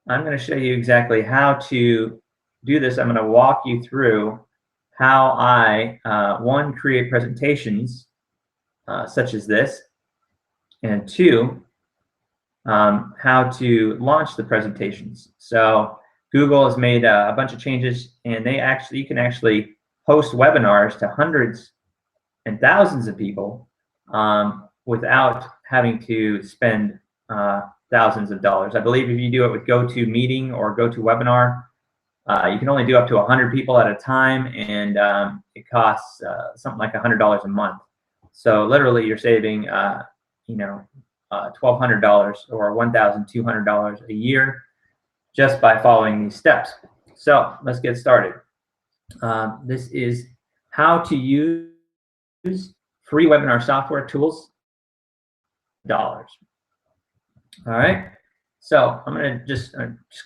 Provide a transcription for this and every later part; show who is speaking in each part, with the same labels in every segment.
Speaker 1: I'm going to show you exactly how to do this. I'm going to walk you through how I, one, create presentations such as this, and two, how to launch the presentations. So Google has made a bunch of changes, and you can actually host webinars to hundreds and thousands of people without having to spend thousands of dollars. I believe if you do it with Gotomeeting or Gotowebinar, you can only do up to 100 people at a time, and it costs something like $100 a month. So literally, you're saving, $1,200 or $1,200 a year just by following these steps. So let's get started. This is how to use free webinar software tools. All right. So I'm going to just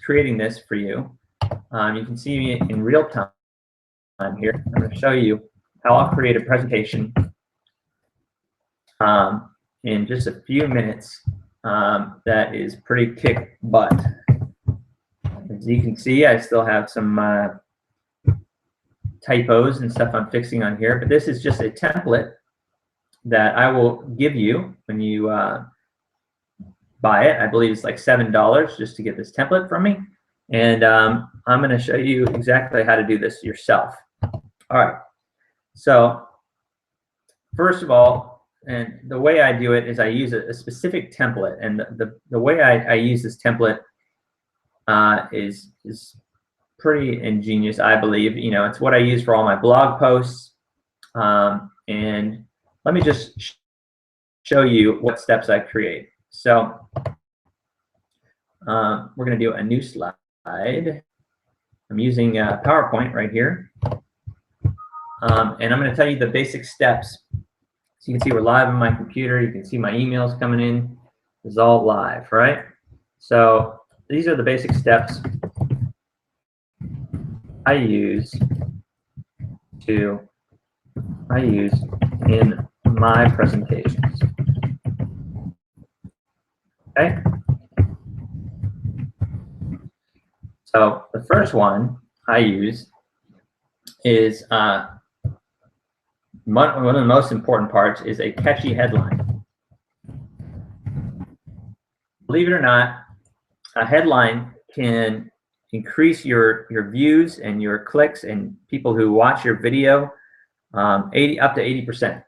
Speaker 1: creating this for you. You can see me in real time here. I'm going to show you how I'll create a presentation in just a few minutes that is pretty kick butt. As you can see, I still have some typos and stuff I'm fixing on here, but this is just a template that I will give you when you buy it. I believe it's like $7 just to get this template from me. And I'm going to show you exactly how to do this yourself. All right. So first of all, and the way I do it is I use a specific template. And the way I use this template is pretty ingenious, I believe. You know, it's what I use for all my blog posts. And let me just show you what steps I create. So we're going to do a new slide. I'm using PowerPoint right here. And I'm going to tell you the basic steps. So you can see we're live on my computer. You can see my emails coming in. It's all live, right? So these are the basic steps I use in my presentations. Okay. So the first one I use is one of the most important parts is a catchy headline. Believe it or not, a headline can increase your views and your clicks and people who watch your video up to 80%.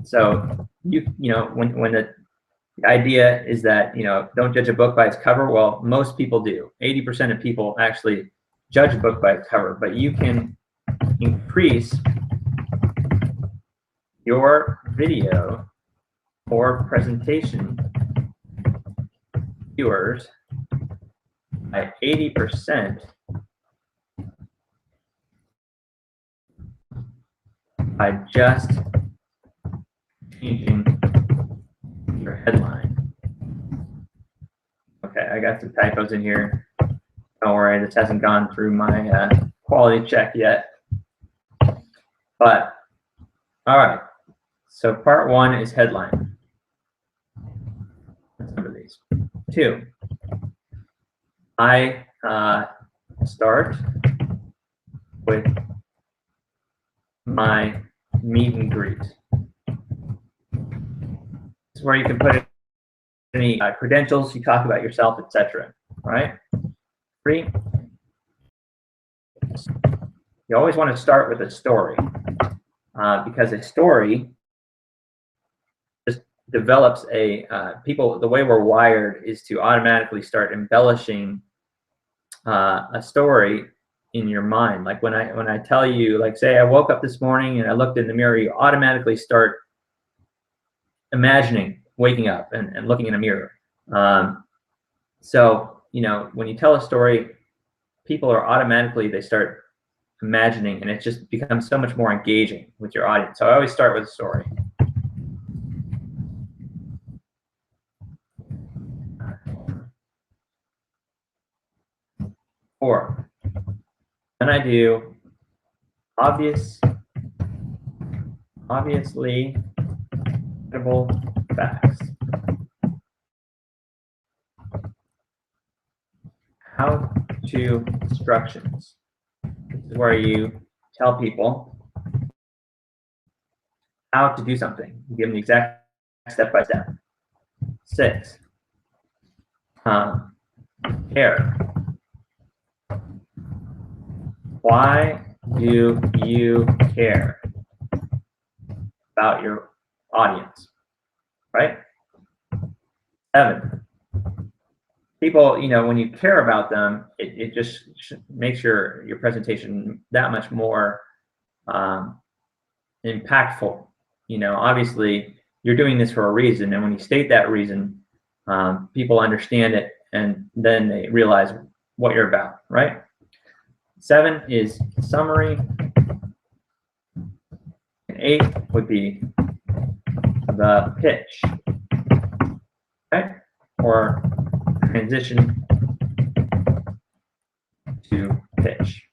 Speaker 1: So you know when the idea is that don't judge a book by its cover. Well, most people do. 80% of people actually judge a book by its cover, but you can increase your video or presentation viewers by 80% by just changing your headline. Okay, I got some typos in here. Don't worry, this hasn't gone through my quality check yet. But, all right. So part one is headline. Let's remember these. 2, I start with my meet and greet. This is where you can put any credentials, you talk about yourself, etc. Right? 3, you always want to start with a story because a story just develops the way we're wired is to automatically start embellishing a story in your mind. Like when I tell you, like say I woke up this morning and I looked in the mirror, you automatically start imagining waking up and looking in a mirror. So when you tell a story, people are automatically, they start imagining, and it just becomes so much more engaging with your audience. So I always start with a story. Four, then I do obviously credible facts. how-to instructions. This is where you tell people how to do something. You give them the exact step-by-step. 6. Care. Why do you care about your audience, right? 7. People, when you care about them, it just makes your presentation that much more impactful. Obviously, you're doing this for a reason, and when you state that reason, people understand it, and then they realize what you're about, right? 7 is summary, and 8 would be the pitch, okay? Or transition to pitch.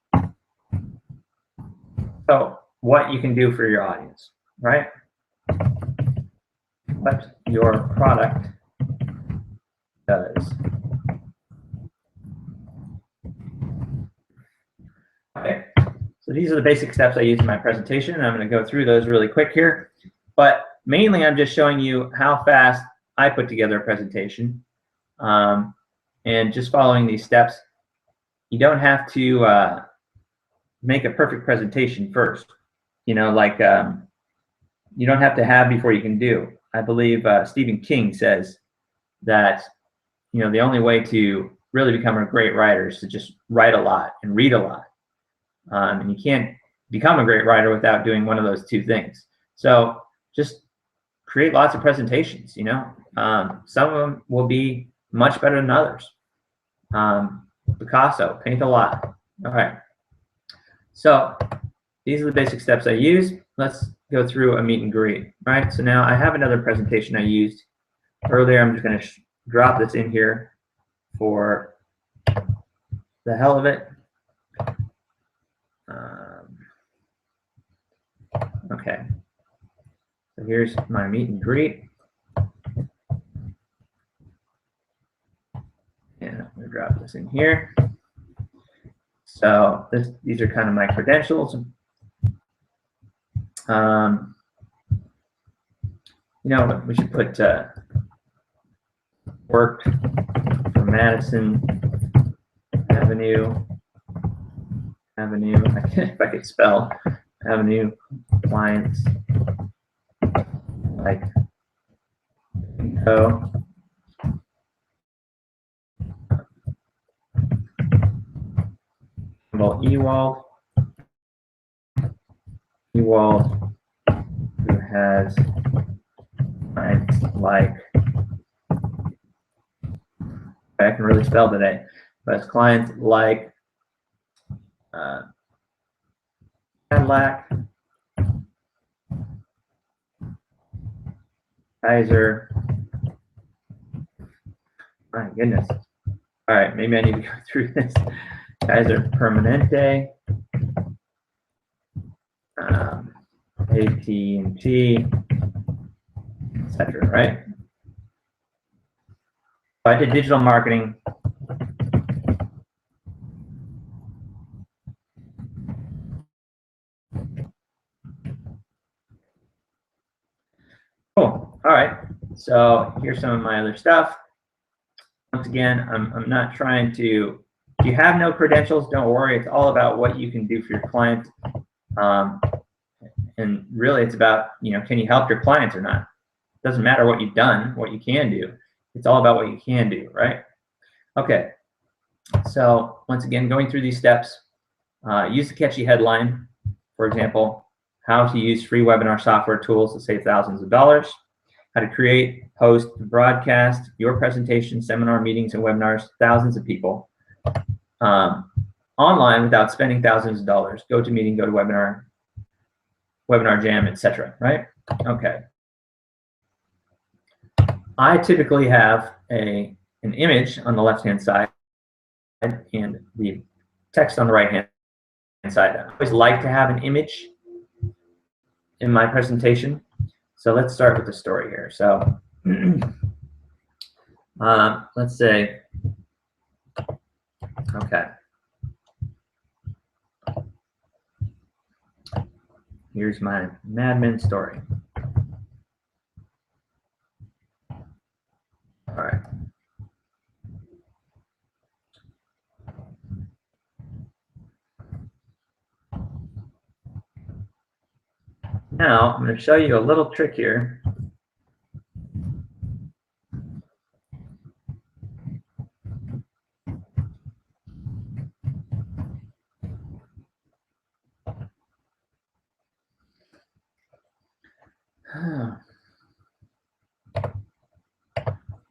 Speaker 1: So what you can do for your audience, right? What your product does. Okay, so these are the basic steps I use in my presentation, and I'm going to go through those really quick here. But mainly I'm just showing you how fast I put together a presentation. And just following these steps, you don't have to make a perfect presentation first. You don't have to have before you can do. I believe Stephen King says that the only way to really become a great writer is to just write a lot and read a lot. And you can't become a great writer without doing one of those two things. So just create lots of presentations. Some of them will be much better than others. Picasso, paint a lot. All right. So these are the basic steps I use. Let's go through a meet and greet. Right. So now I have another presentation I used earlier. I'm just going to drop this in here for the hell of it. Okay. So here's my meet and greet. And I'm going to drop this in here. So these are kind of my credentials. We should put worked for Madison Avenue. If I could spell Avenue clients like so. Well, Ewald, who has clients like, I can really spell today, but it's clients like Cadillac, Kaiser. My goodness. All right, maybe I need to go through this. Kaiser Permanente, AT&T, etc. Right? So I did digital marketing. Cool. All right. So here's some of my other stuff. Once again, I'm not trying to. If you have no credentials, don't worry. It's all about what you can do for your client. And really, it's about, can you help your clients or not? It doesn't matter what you've done, what you can do. It's all about what you can do, right? Okay. So once again, going through these steps, use the catchy headline. For example, how to use free webinar software tools to save thousands of dollars. How to create, host, and broadcast your presentation, seminar, meetings, and webinars to thousands of people online without spending thousands of dollars. Gotomeeting, Gotowebinar, Webinarjam, etc. Right? Okay. I typically have an image on the left-hand side and the text on the right-hand side. I always like to have an image in my presentation. So let's start with the story here. So let's say Okay. Here's my Mad Men story. All right. Now I'm going to show you a little trick here.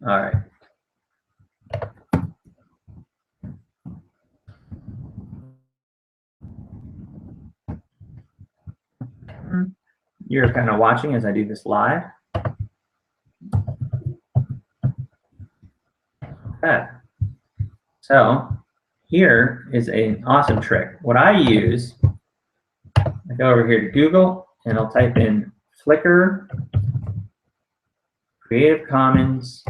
Speaker 1: All right. You're kind of watching as I do this live. Okay. So here is an awesome trick. What I use, I go over here to Google and I'll type in Flickr Creative Commons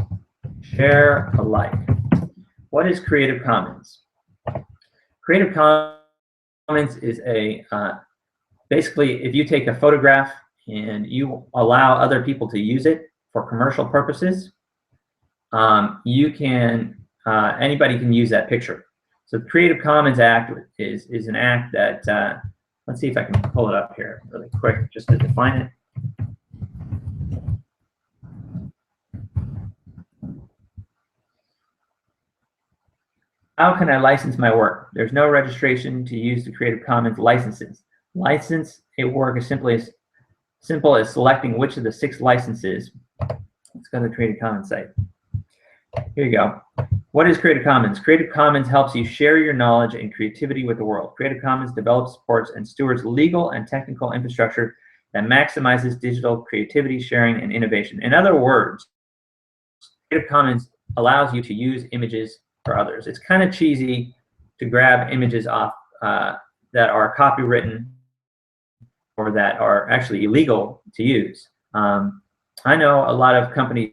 Speaker 1: Share Alike. What is Creative Commons? Creative Commons is a basically if you take a photograph and you allow other people to use it for commercial purposes, you can anybody can use that picture. So the Creative Commons Act is an act that let's see if I can pull it up here really quick just to define it. How can I license my work? There's no registration to use the Creative Commons licenses. License a work is simple as selecting which of the 6 licenses. Let's go to the Creative Commons site. Here you go. What is Creative Commons? Creative Commons helps you share your knowledge and creativity with the world. Creative Commons develops, supports, and stewards legal and technical infrastructure that maximizes digital creativity, sharing, and innovation. In other words, Creative Commons allows you to use images for others. It's kind of cheesy to grab images off that are copywritten or that are actually illegal to use. I know a lot of companies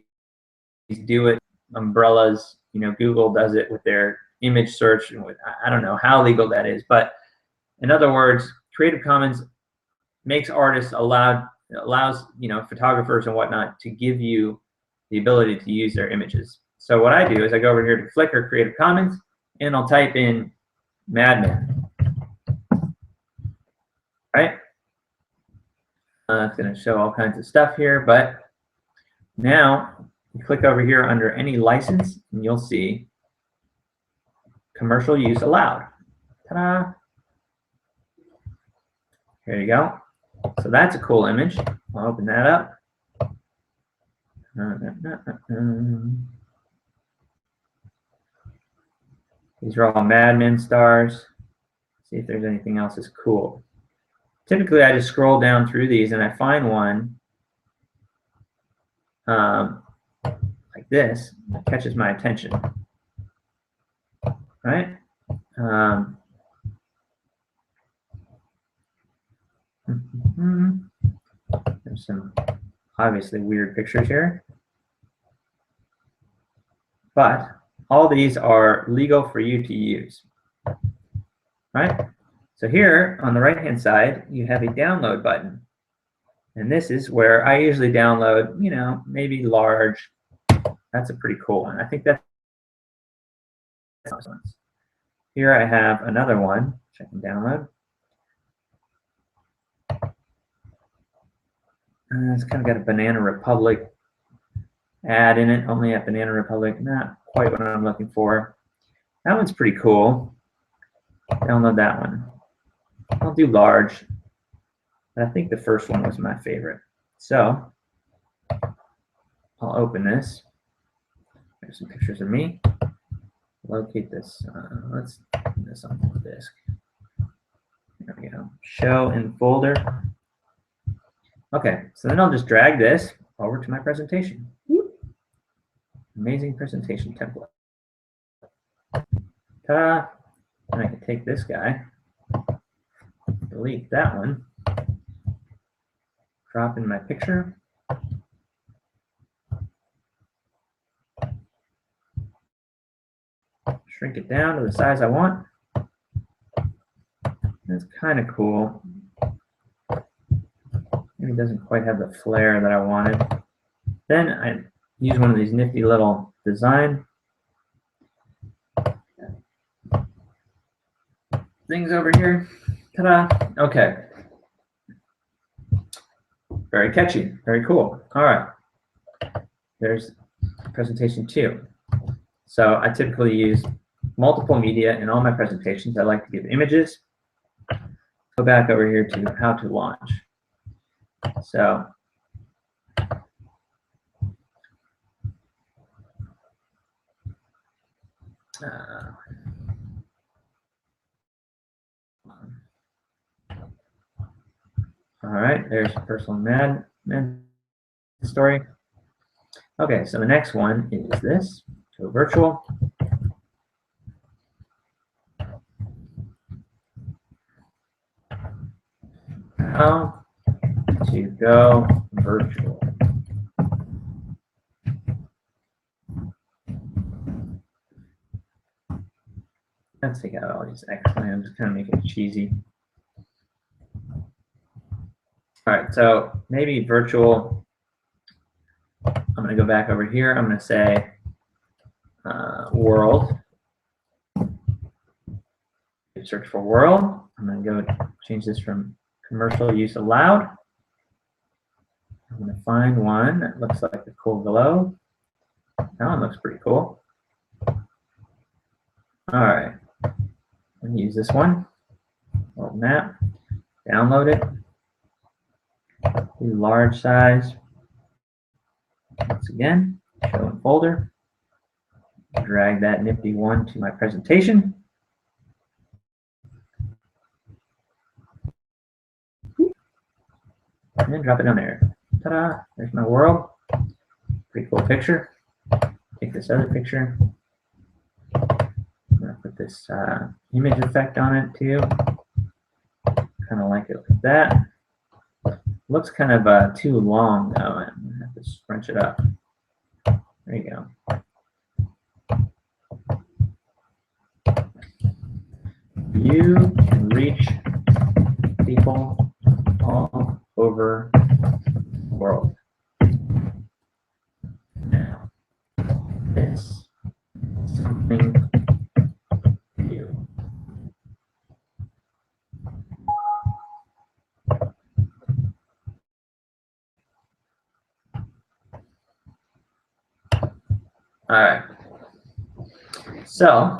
Speaker 1: do it, umbrellas, Google does it with their image search. I don't know how legal that is, but in other words, Creative Commons makes artists allows photographers and whatnot to give you the ability to use their images. So what I do is I go over here to Flickr Creative Commons and I'll type in Mad Men. Right? It's going to show all kinds of stuff here, but now you click over here under any license and you'll see commercial use allowed. Ta-da! Here you go. So that's a cool image. I'll open that up. These are all Mad Men stars. See if there's anything else that's cool. Typically, I just scroll down through these and I find one like this that catches my attention. Right? There's some obviously weird pictures here. But all these are legal for you to use. Right? So here on the right-hand side, you have a download button. And this is where I usually download, maybe large. That's a pretty cool one. I think that's awesome. Here I have another one, which I can download. It's kind of got a Banana Republic ad in it, only at Banana Republic. Not quite what I'm looking for. That one's pretty cool. Download that one. I'll do large. But I think the first one was my favorite. So I'll open this. There's some pictures of me. Locate this. Let's put this on the disk. There we go. Show in folder. Okay, so then I'll just drag this over to my presentation. Amazing presentation template. Ta-da! And I can take this guy, delete that one, drop in my picture. shrink it down to the size I want. That's kind of cool. Maybe it doesn't quite have the flair that I wanted. Then I use one of these nifty little design things over here. Ta-da! Okay. Very catchy. Very cool. All right. There's presentation 2. So I typically use multiple media in all my presentations. I like to give images. Go back over here to how to launch. So all right, there's personal man story. Okay, so the next one is this. Go virtual. How to go virtual. Let's take out all these exclams, kind of make it cheesy. All right, so maybe virtual. I'm going to go back over here. I'm going to say world. Search for world. I'm going to go change this from commercial use allowed. I'm going to find one that looks like a cool globe. That one looks pretty cool. All right. I'm going to use this one. World map. Download it. Do large size. Once again, show in folder. Drag that nifty one to my presentation. And then drop it down there. Ta-da! There's my world. Pretty cool picture. Take this other picture. I'm going to put this image effect on it too. Kind of like it like that. Looks kind of too long though. I'm going to have to scrunch it up. There you go. You can reach people all over the world. Now, this is something new. All right. So,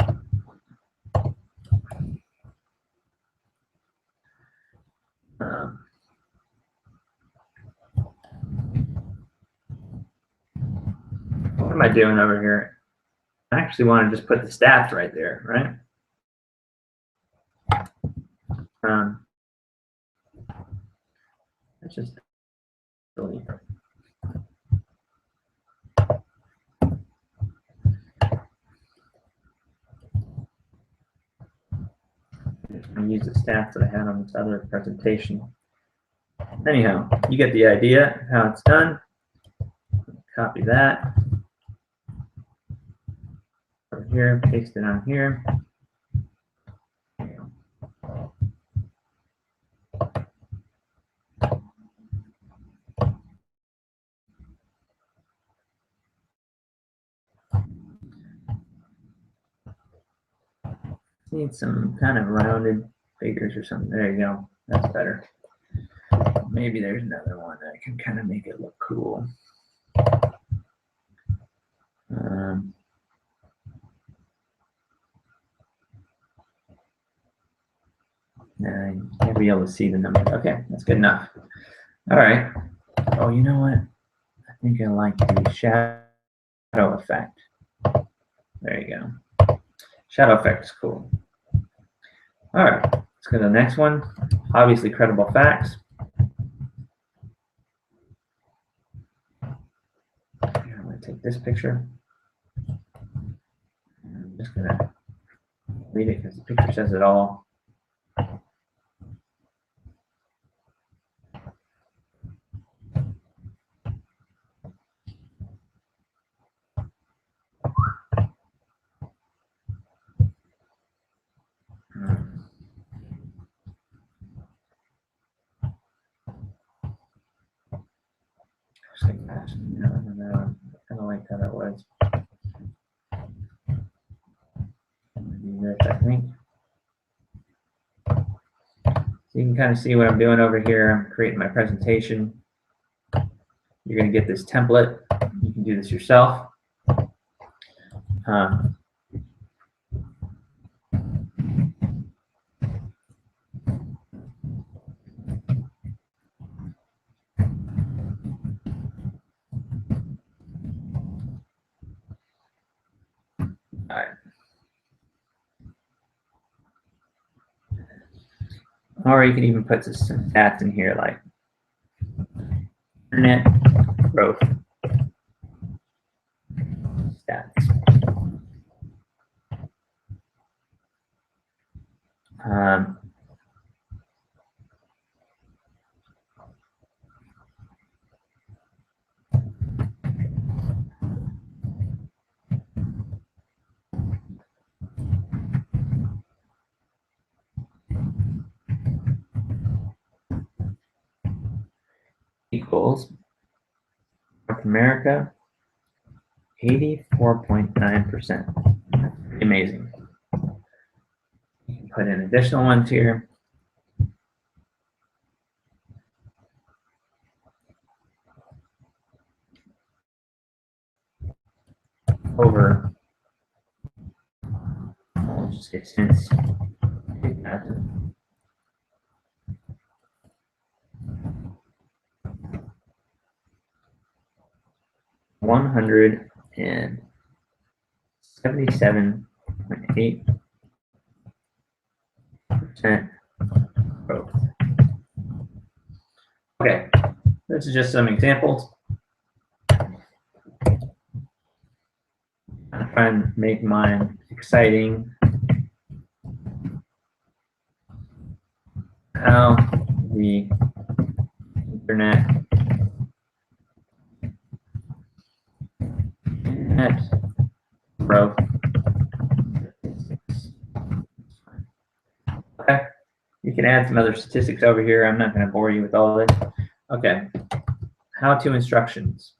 Speaker 1: what am I doing over here? I actually want to just put the stats right there, right? That's just delete. I'm going to use the stats that I had on this other presentation. Anyhow, you get the idea of how it's done. Copy that over here, paste it on here. Need some kind of rounded figures or something. There you go. That's better. Maybe there's another one that can kind of make it look cool. You can't be able to see the numbers. Okay, that's good enough. All right. Oh, you know what? I think I like the shadow effect. There you go. Shadow effect is cool. All right, let's go to the next one. Obviously, credible facts. Here, I'm going to take this picture. I'm just going to read it because the picture says it all. I don't know. I kind of like how that was. Do this, I think. So you can kind of see what I'm doing over here. I'm creating my presentation. You're going to get this template. You can do this yourself. All right. Or you can even put some stats in here like internet growth stats. Equals North America 84.9%. Amazing. You can put in additional ones here. Over, I'll just say since 2000. $177.8% growth. Okay, this is just some examples. I'm trying to make mine exciting. How the internet growth. Okay, you can add some other statistics over here. I'm not going to bore you with all this. Okay, how-to instructions.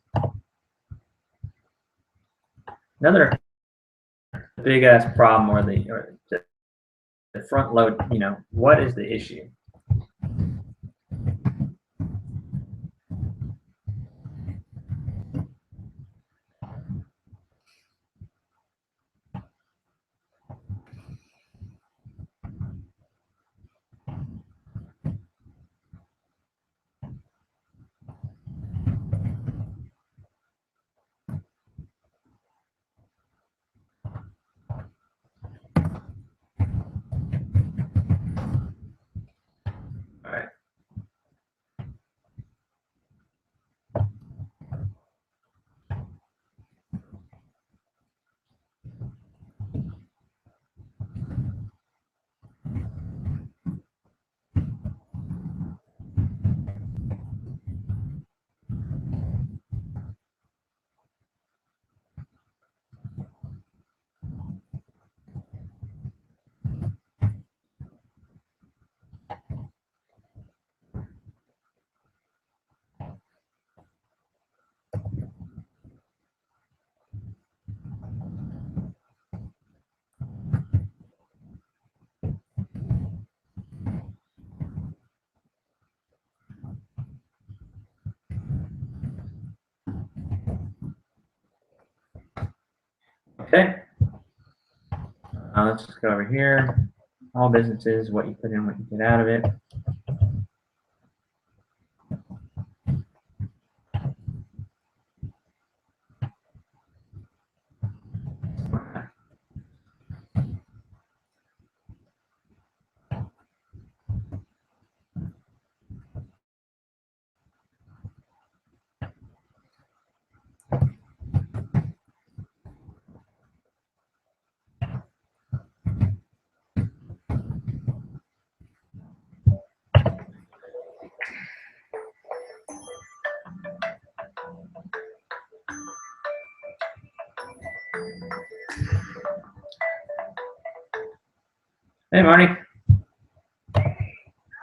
Speaker 1: Another big ass problem, or the front load. You know, what is the issue? All right. Okay. Let's just go over here. All businesses, what you put in, what you get out of it. Hey, Marty.